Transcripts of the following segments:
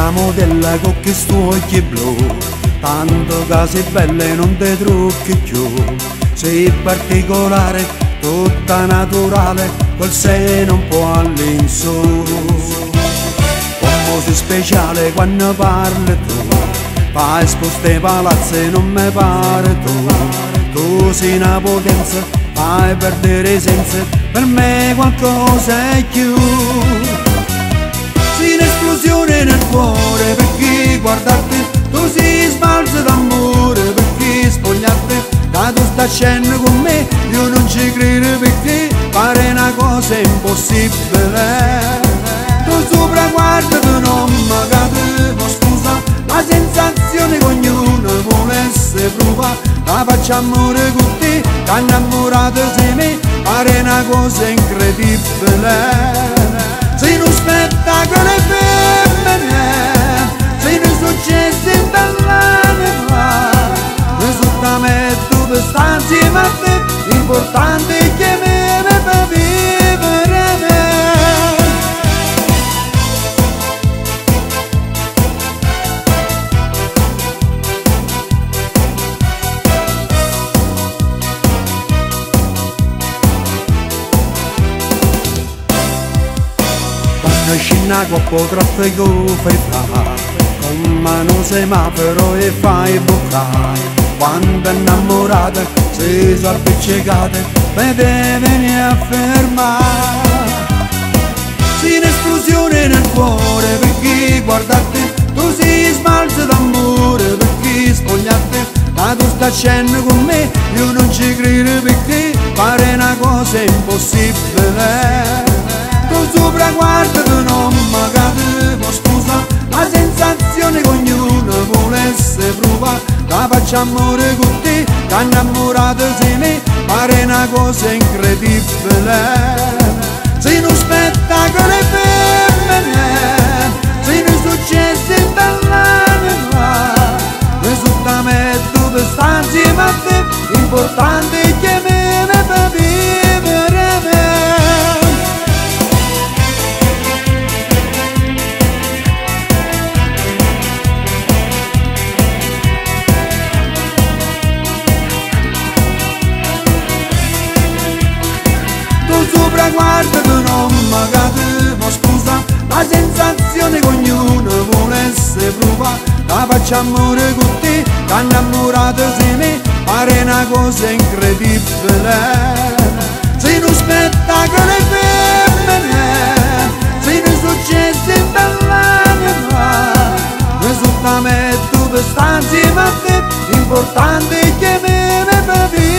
una modella con questi occhi blu, tanto che sei bella e non ti trucchi più. Sei particolare, tutta naturale, quel seno un po' all'insù. Come sei speciale quando parli tu, fai sposte palazzi e non mi pare tu. Tu sei una potenza, fai perdere i sensi, per me qualcosa è più. Sei un'esplosione nel cuore, perché guardarti tu si sbalza d'amore, perché spogliarti da tu sta scena con me, io non ci credo perché pare una cosa impossibile. Tu sopra guarda che non mi capivo, scusa, la sensazione che ognuno volesse provare, la facciamo amore con te, che innamorato sei me, pare una cosa incredibile. Sei uno spettacolo femmine, sei un successo dall'anima, risulta me tu per stare insieme a te, l'importante è che me ne fa vivere me. Quando scina coppo traffico fai fare, con mano semaforo e fai bucare. Quando innamorate si sono appiccicate, mi devi a fermare. Sei un'esplosione nel cuore, perché guardarti tu si sbalza d'amore, perché spogliarti da tu sta scena con me, io non ci credo perché pare una cosa impossibile. Tu sopra guarda che non mi capivo, scusa, la sensazione che ognuno volesse provare, la facciamo amore con te, che innamorato sei me, pare una cosa incredibile. Sei uno spettacolo femmine, sei un successo dall'anima, risulta me tu per stare insieme a te, l'importante è che me ne fa vivere me. Sopra guarda che non mi capivo, scusa, la sensazione che ognuno volesse provare, la facciamo amore con te, che innamorato sei me, pare una cosa incredibile. Sei uno spettacolo femmine, sei un successo dall'anima, risulta me tu per stare insieme a te, l'importante è che me ne fa vivere.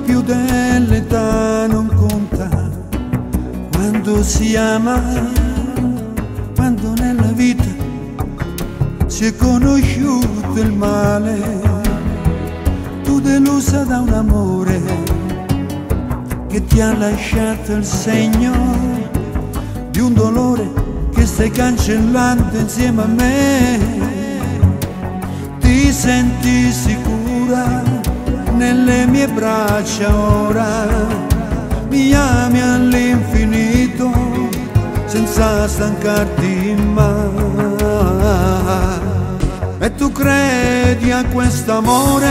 Più dell'età non conta quando si ama, quando nella vita si è conosciuto il male. Tu delusa da un amore che ti ha lasciato il segno di un dolore che stai cancellando insieme a me. Ti senti sicura nelle mie braccia ora, mi ami all'infinito senza stancarti mai. E tu credi a quest'amore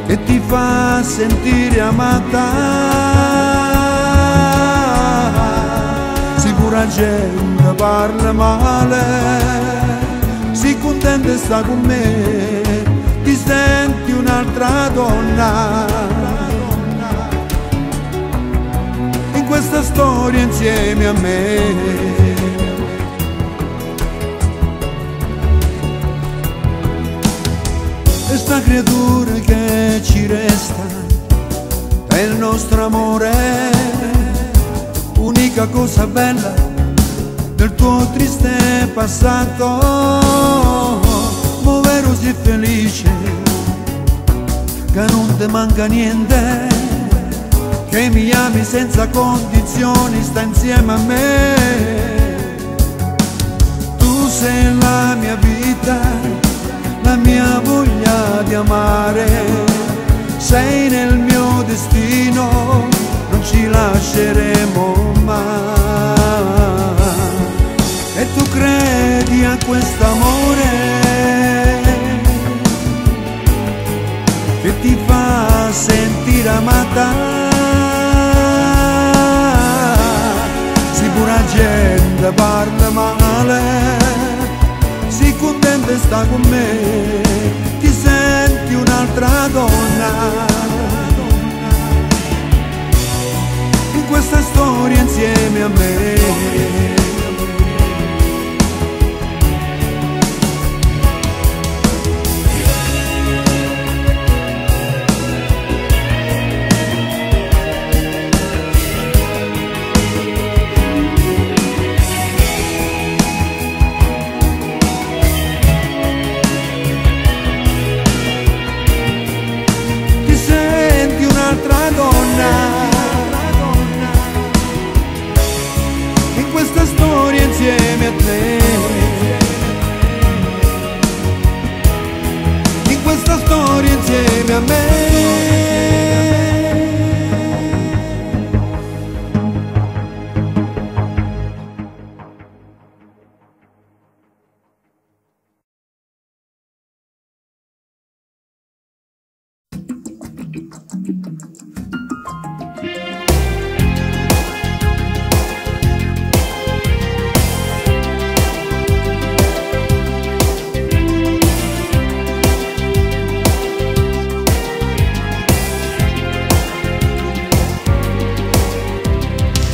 che ti fa sentire amata. Sicura gente parla male, si contenta e sta con me, ti senti un'altra donna in questa storia insieme a me. E sta creatura che ci resta è il nostro amore, unica cosa bella del tuo triste passato. Povero sei felice manca niente, che mi ami senza condizioni, sta insieme a me. Tu sei la mia vita, la mia voglia di amare, sei nel mio destino, non ci lasceremo mai. E tu credi a quest'amore che ti fa sentire amata? Sicura gente parla male, si contenta e sta con me, ti senti un'altra donna. In questa storia insieme a me. In questa storia insieme a te, in questa storia insieme a me.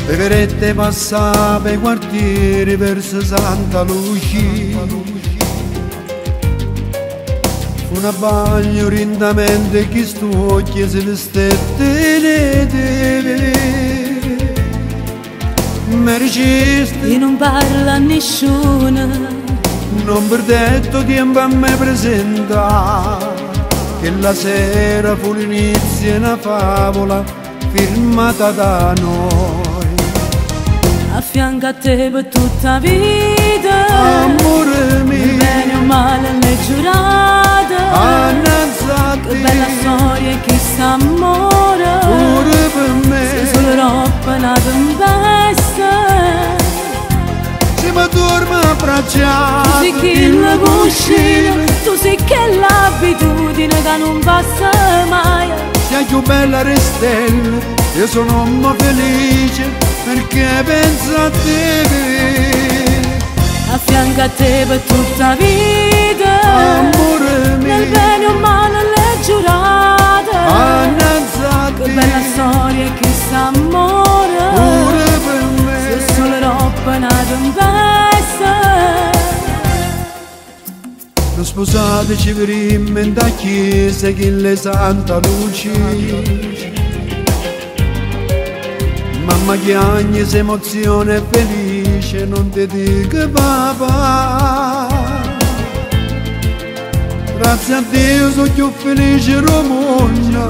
Le verette passava i quartieri verso Santa Lucia, fu un bagno rindamente che stu occhi si vestette mi ricesti e non parla a nessuno, non per detto tempo a me presenta, che la sera fu l'inizio di una favola firmata da noi. A fianco a te per tutta vita, Amore mio, bene o male le giurate, annanzati, che bella storia e che s'amore, pure per me, se solo roba una tempesta, se mi dormo abbracciato, tu sei che la cucina, tu sei che l'abitudine che non passa mai. sei più bella restella, io sono un po' felice perché penso a te. A fianco a te per tutta vita, Amore mio, nel bene o male le giurate, annanzati, che bella storia e che s'amore, pure per me, se solo roba una tempesta. non sposateci prima in da chiesa che le Santa Lucia. Mamma chiagni se emozione felice, non ti dico papà. Grazie a Dio sono più felice Romagna,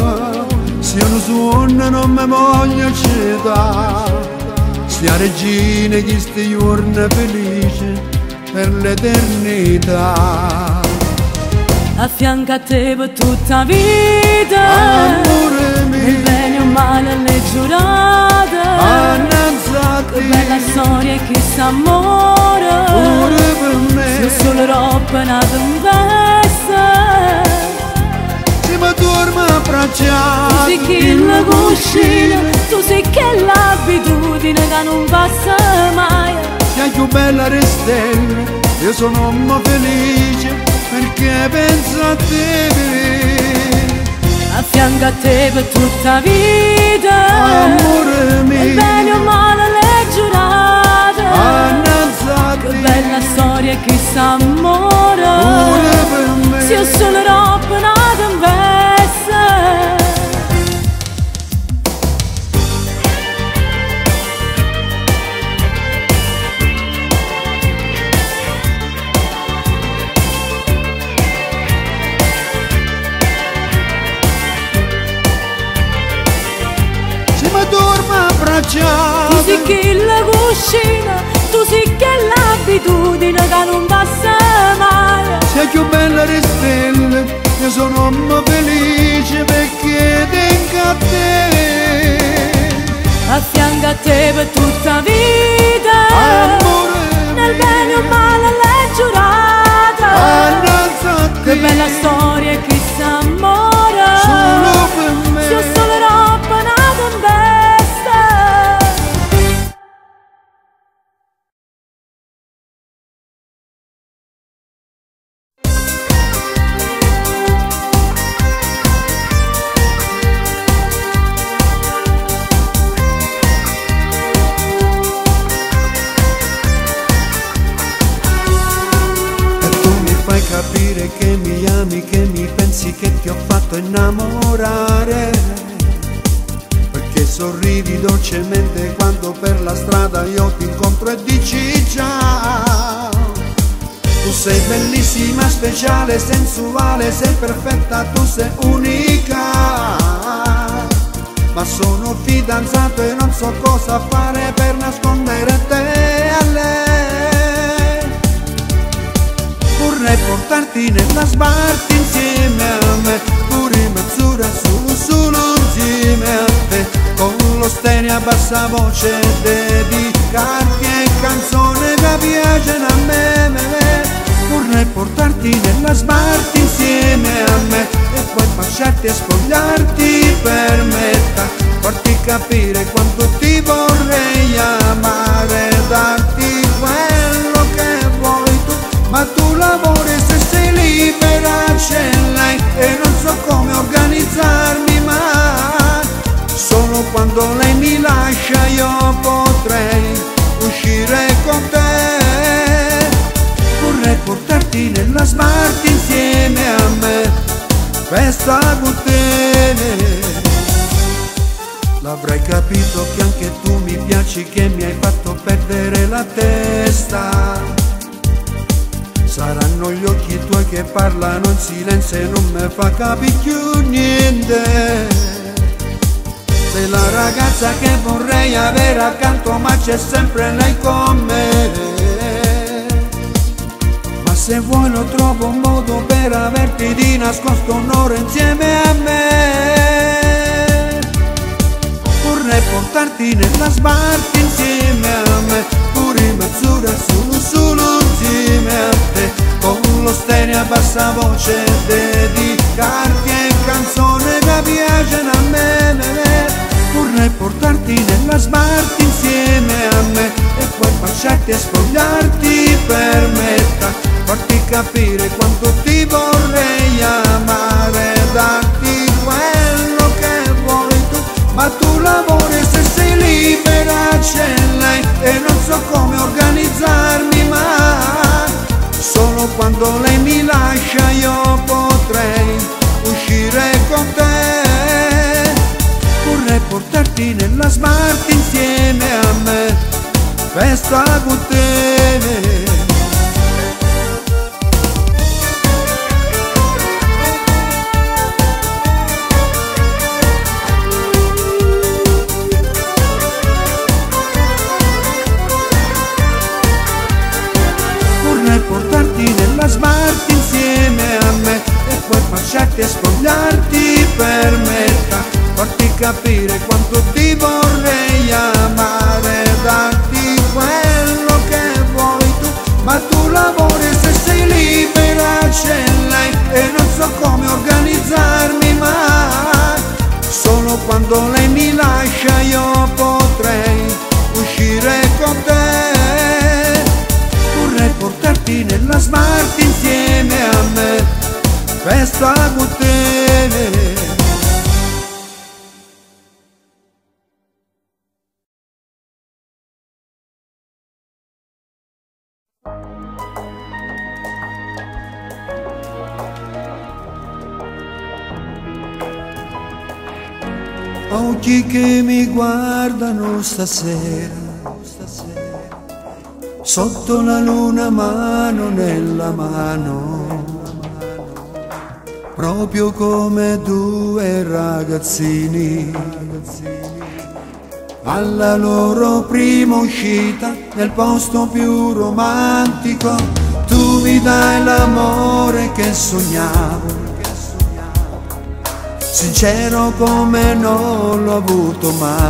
se io non suono non mi voglio accettare. Sia regina che sti giorni felice per l'eternità. A fianco a te per tutta vita, Amore mio, nel bene o male le giurate, annanzati, che bella storia e che s'amore, pure per me, se solo roba una tempesta, se mi dormo abbracciato, tu sei che la cucina, tu sei che l'abitudine che non passa mai. sei più bella restella, io sono un po' felice perché penso a te. A fianco a te per tutta vita, Amore mio, nel bene o male le giurate, annanzati, che bella storia e che s'amore, pure per me, se io solo roba una tempesta. mangiare. Tu sei che la cucina, tu sei che l'abitudine che non passa mai. Sei più bella di stelle, io sono felice perché tengo a te. A fianco a te per tutta vita, Amore nel bene o male l'hai giurata. Che bella storia chi s'ammora, solo per me. io solo roba nata in testa. Capire che mi ami, che mi pensi, che ti ho fatto innamorare, perché sorridi dolcemente quando per la strada io ti incontro e dici ciao. Tu sei bellissima, speciale, sensuale, sei perfetta, tu sei unica, ma sono fidanzato e non so cosa fare per nascondere te a lei. Vorrei portarti nella Smart insieme a me, pure in mezz'ora solo insieme a te, con lo stereo a bassa voce, dedicarti e canzone che piacciono a me. Vorrei portarti nella Smart insieme a me e poi baciarti e spogliarti per metà, farti capire quanto ti vorrei amare, darti quello che vuoi tu. Ma tu lavori se sei libera, c'è lei e non so come organizzarmi, ma solo quando lei mi lascia io potrei uscire con te. Vorrei portarti nella Smart insieme a me, festa con te. L'avrai capito che anche tu mi piaci, che mi hai fatto perdere la testa. Saranno gli occhi tuoi che parlano in silenzio e non mi fa capire più niente. Sei la ragazza che vorrei avere accanto, ma c'è sempre lei con me. Ma se vuoi lo trovo un modo per averti di nascosto un'ora insieme a me. Vorrei portarti nella Smart insieme a me, pure in mezz'ora solo insieme a te, con lo stereo a bassa voce, dedicarti e canzone che piacciono a me. Vorrei portarti nella Smart insieme a me e poi baciarti e spogliarti per metà, farti capire quanto ti vorrei amare, darti quello che vuoi tu. Ma tu lavori se sei libera, c'è lei e non so come organizzarmi, ma solo quando lei mi lascia io potrei uscire con te. Vorrei portarti nella Smart insieme a me, festa con te. Portarti nella Smart insieme a me e poi baciarti e spogliarti per metà, farti capire quanto ti vorrei amare, darti quello che vuoi tu. Ma tu lavori se sei libera, c'è lei e non so come organizzarmi, ma solo quando lei mi lascia io potrei uscire con te. Vorrei portarti nella Smart insieme a me, festa con te. Occhi che mi guardano stasera, sotto la luna mano nella mano, proprio come due ragazzini, alla loro prima uscita nel posto più romantico. Tu mi dai l'amore che sognavo, sincero come non l'ho avuto mai.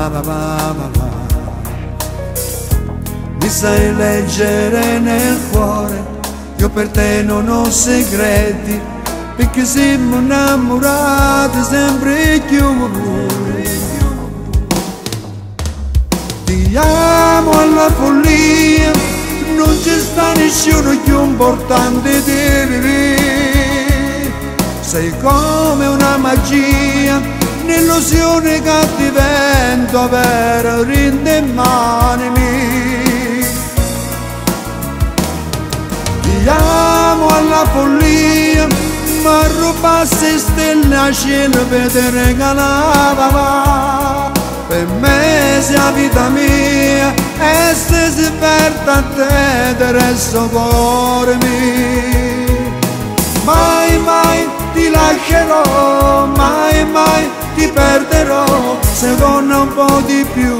Mi sai leggere nel cuore, io per te non ho segreti, perché siamo innamorati sempre più. Ti amo alla follia, non c'è sta nessuno più importante di te. Sei come una magia, un'illusione che diventa vera, rinde mani mie. Ti amo alla follia, ma rubassi stelle a cielo per te regalava. Per me sei la vita mia e se si perde a te ti resto cuore mio. Mai mai ti lascerò, mai mai ti perderò, se donna un po' di più.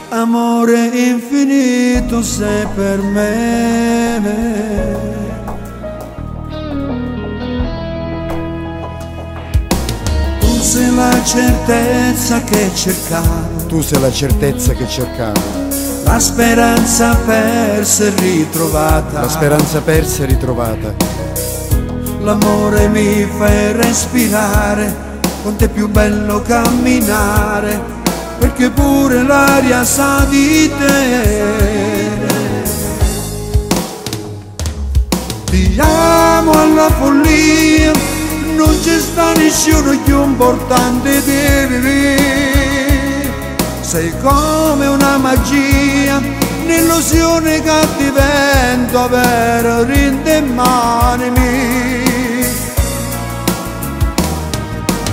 Amore infinito sei per me. Tu sei la certezza che cercavo, tu sei la certezza che cercavo, la speranza persa e ritrovata, la speranza persa e ritrovata. L'amore mi fai respirare, con te è più bello camminare, perché pure l'aria sa di te. Ti amo alla follia, non c'è sta nessuno più importante di te. Sei come una magia, un'illusione che diventa vera, rinde mani mie.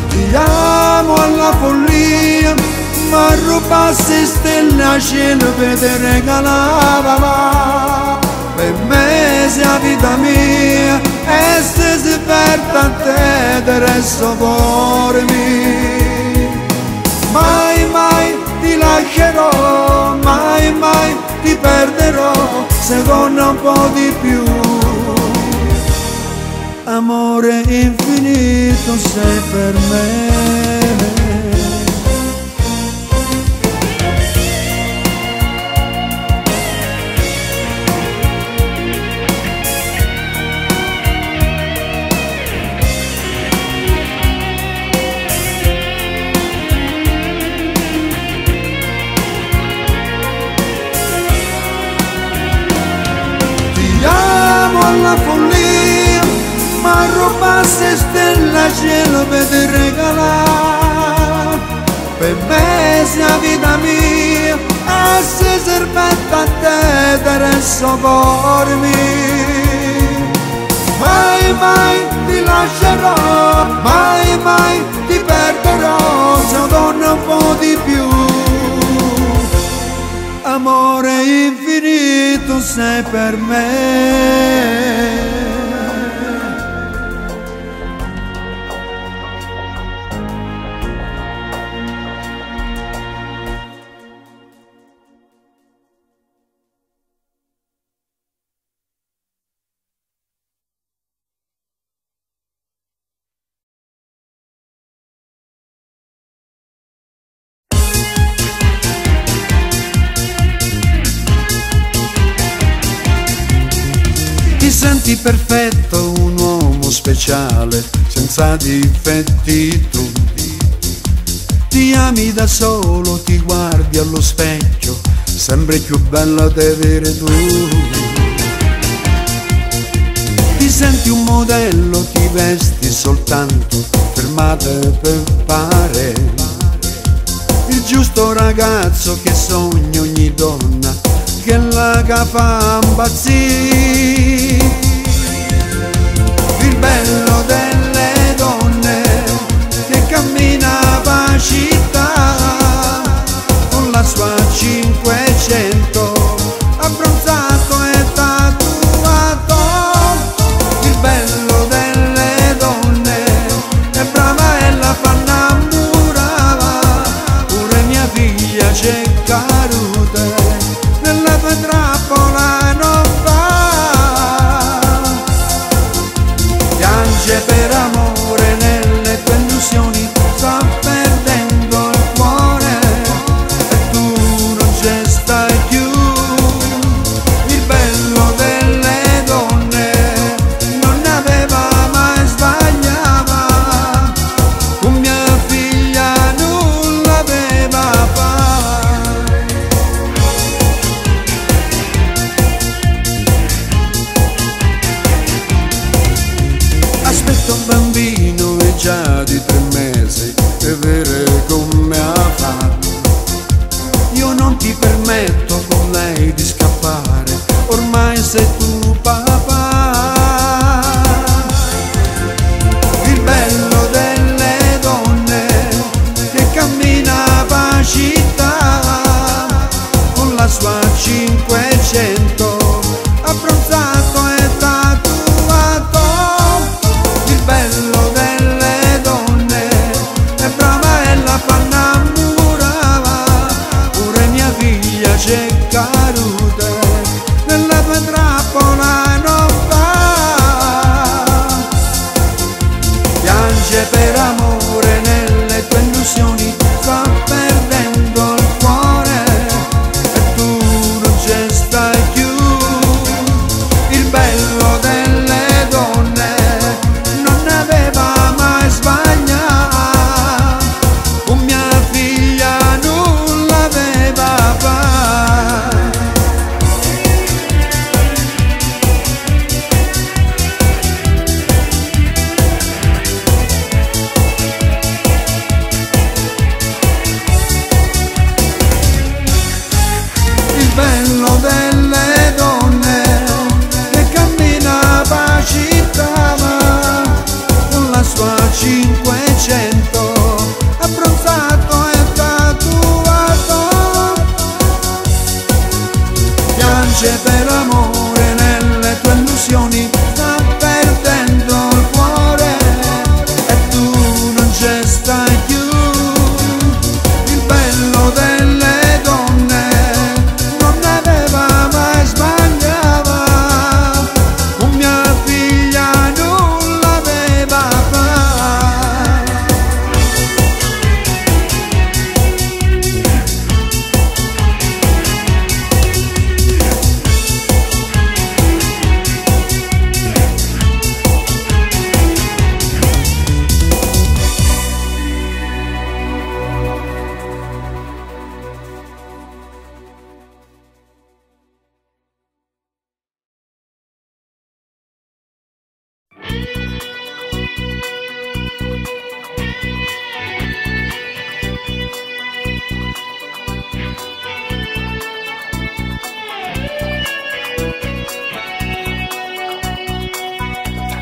Ti amo alla follia, ma rubassi stelle a cielo per te regalava. Per me sei la vita mia e se si perde a te ti resto cuore mio. Mai mai ti lascerò, mai mai ti perderò, se donna un po' di più. Amore infinito sei per me. Alla follia, ma rubassi stelle a cielo per te regalare. Per me sei la vita mia e se servetta a te ti resto cuore mio. Mai mai ti lascerò, mai mai ti perderò, se donna un po' di più. Amore infinito sei per me. Senti perfetto, un uomo speciale, senza difetti tu. Ti ami da solo, ti guardi allo specchio, sembri più bella di vedere tu. Ti senti un modello, ti vesti soltanto, fermate per fare il giusto ragazzo che sogna ogni donna, che la fa impazzire. Il bello delle donne che cammina per città con la sua 500, abbronzato e tatuato. Il bello delle donne è brava e la fa innamorare, aspetto un bambino e già di 3 mesi e vedere come fa. Io non ti permetto con lei di scappare, ormai sei tu papà. Il bello delle donne che cammina per città con la sua 500 abbronzato e tatuato. Il bello delle donne è brava e la fa innamorare, pure mia figlia c'è caduta nella tua trappola non va. Piange per amore nelle tue illusioni, sta perdendo il cuore e tu non ci stai più. Il bello delle donne non aveva mai sbagliato, con mia figlia nulla aveva fatto. Il bello delle donne che cammina per città con la sua 500 abbronzato e tatuato. Piange per amore nelle tue illusioni, sta perdendo il cuore e tu non ci stai più. Il bello delle donne non aveva mai sbagliato, con mia figlia nulla aveva fatto.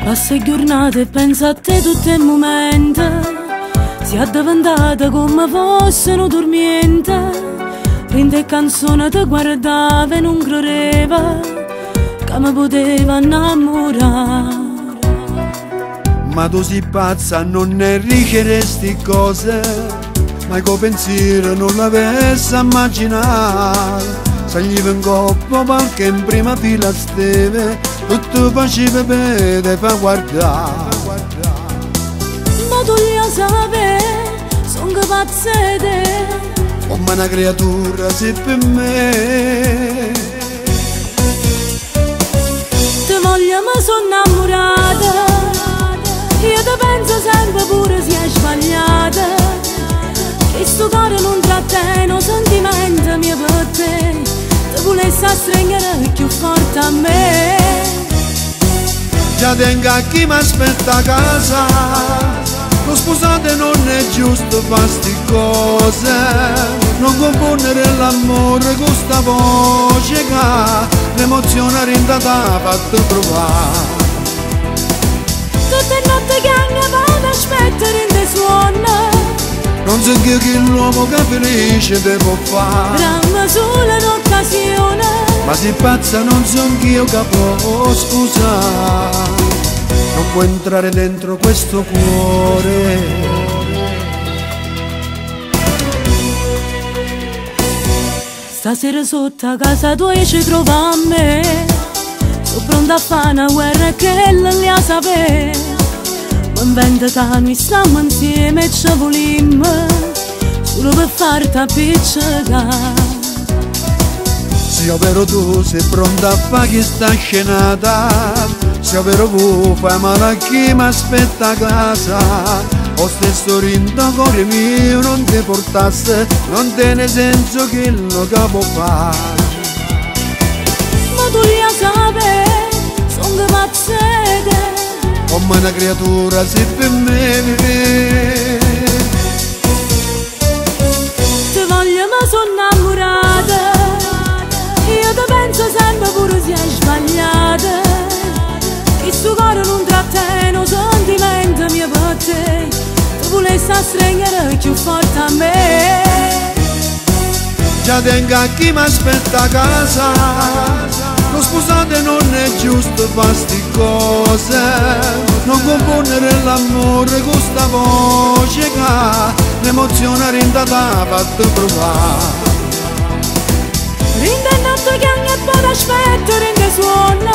Passa giornate e pensa a te tutto il momento, si è diventata come fosse un dormiente. Rinde canzone ti guardava e non credeva che mi poteva innamorare. Ma tu sei pazza, non ne richiederesti cose, ma il pensiero non l'avessi immaginato. Se gli vengo qualche in prima fila steve, tutto faceva per te fa guardare. Ma tu li sapevi, sono pazza di te, Come una creatura sei per me. ti voglio ma sono innamorata, io ti penso sempre pure se è sbagliata. Questo cuore non trattiene un sentimento mio per te, ti volessi stringere più forte a me. Già tenga chi mi aspetta a casa, lo scusate non è giusto fare sti cose, non confondere l'amore con sta voce che l'emozione rindata fatto provare. Tutte le notti che vado aspetta rinde suona, Non so che l'uomo che felice te può fare, dramma solo un'occasione, ma sei pazza non son io che può scusare. Non può entrare dentro questo cuore. Stasera sotto a casa tua ci trova a me, sono pronta a fare una guerra che lei la sapeva. Ma inventa noi stiamo insieme e ci volimmo solo per farti appiccicare. Se è vero tu sei pronta a fare questa scenata, se è vero tu fai male a chi mi aspetta a casa, o stesso rinda cuore mio non ti portasse, non te ne senso che lo capo fa. Ma tu li sapevi, sono capace di te, come una creatura se per me vive. Ti voglio ma sono innamorata, io ti penso sempre pure se hai sbagliata. Questo cuore non trattiene un sentimento mio per te, tu volessi stringere più forte a me. Già tengo a chi mi aspetta a casa, lo scusate non è giusto fare sti cose, non confondere l'amore con sta voce che l'emozione rindata fatta provare. Rinde notte che ogni buon aspetto rinde suona,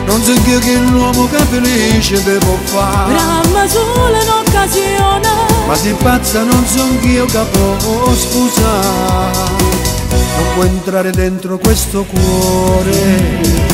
non so io che l'uomo che felice te può fare, ramma solo un'occasione, ma se pazza non son io che può scusare, non può entrare dentro questo cuore.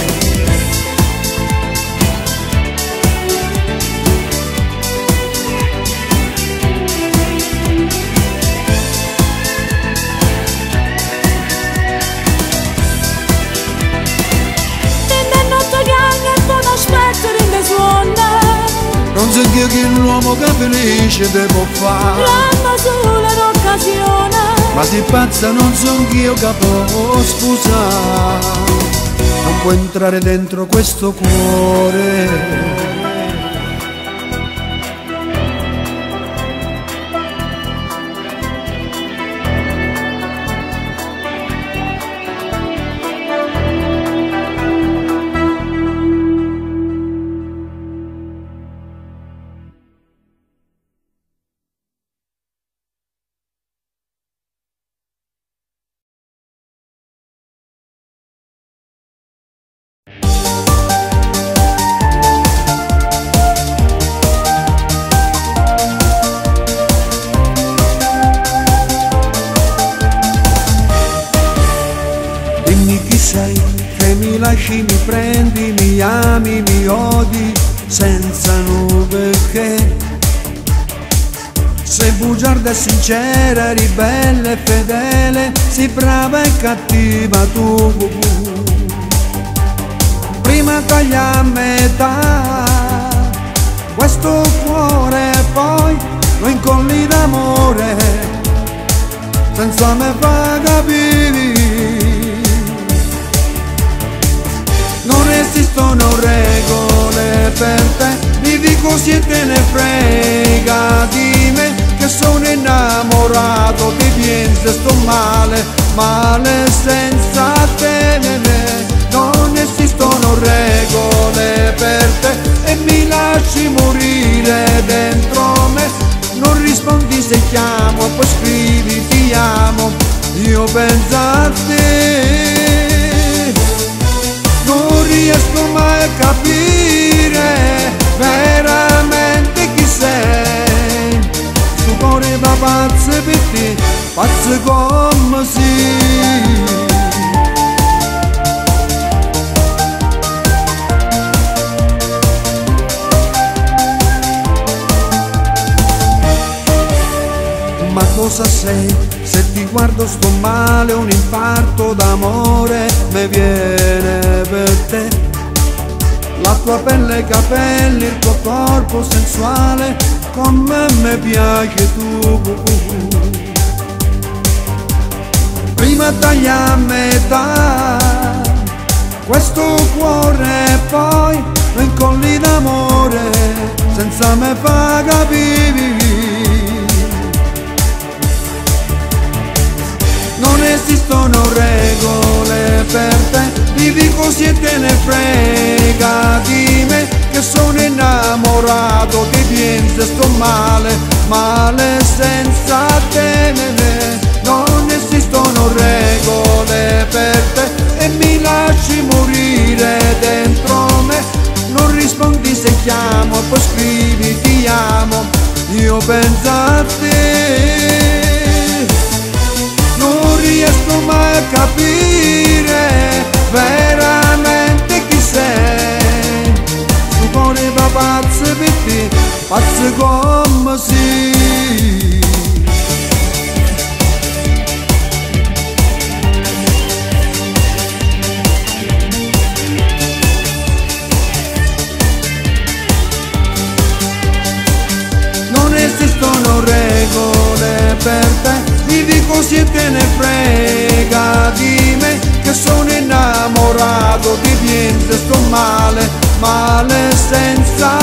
Non so io che l'uomo che felice te può fare, ramma solo un'occasione, ma se pazza non son io che può scusare, non può entrare dentro questo cuore. Dimmi chi sei, che mi lasci, mi prendi, mi ami, mi odi, senza un perché. Sei bugiarda e sincera, ribelle e fedele, sei brava e cattiva tu. Prima taglia a metà questo cuore, poi lo incolli d'amore, senza me fa capire. Non esistono regole per te, vivi così e te ne frega di me, che sono innamorato, ti penso e sto male, male senza te. Non esistono regole per te e mi lasci morire dentro me, non rispondi se chiamo, poi scrivi ti amo, io penso a te. Non riesco mai a capire veramente chi sei, sto cuore va pazzo per te, pazzo come sei. Ma cosa sei? Se ti guardo sto male, un infarto d'amore mi viene per te. La tua pelle e i capelli, il tuo corpo sensuale, come mi piace tu. Prima taglia a metà questo cuore, poi lo incolli d'amore, senza me fa capire. Non esistono regole per te, vivi così e te ne frega di me, che sono innamorato, ti penso e sto male, male senza te. Non esistono regole per te e mi lasci morire dentro me, non rispondi se chiamo, poi scrivi ti amo, io penso a te. Non riesco mai a capire veramente chi sei, tu cuore va pazzo per te, pazzo come sei. per te. Mi dico se te ne frega di me, che sono innamorato di niente, sto male, male senza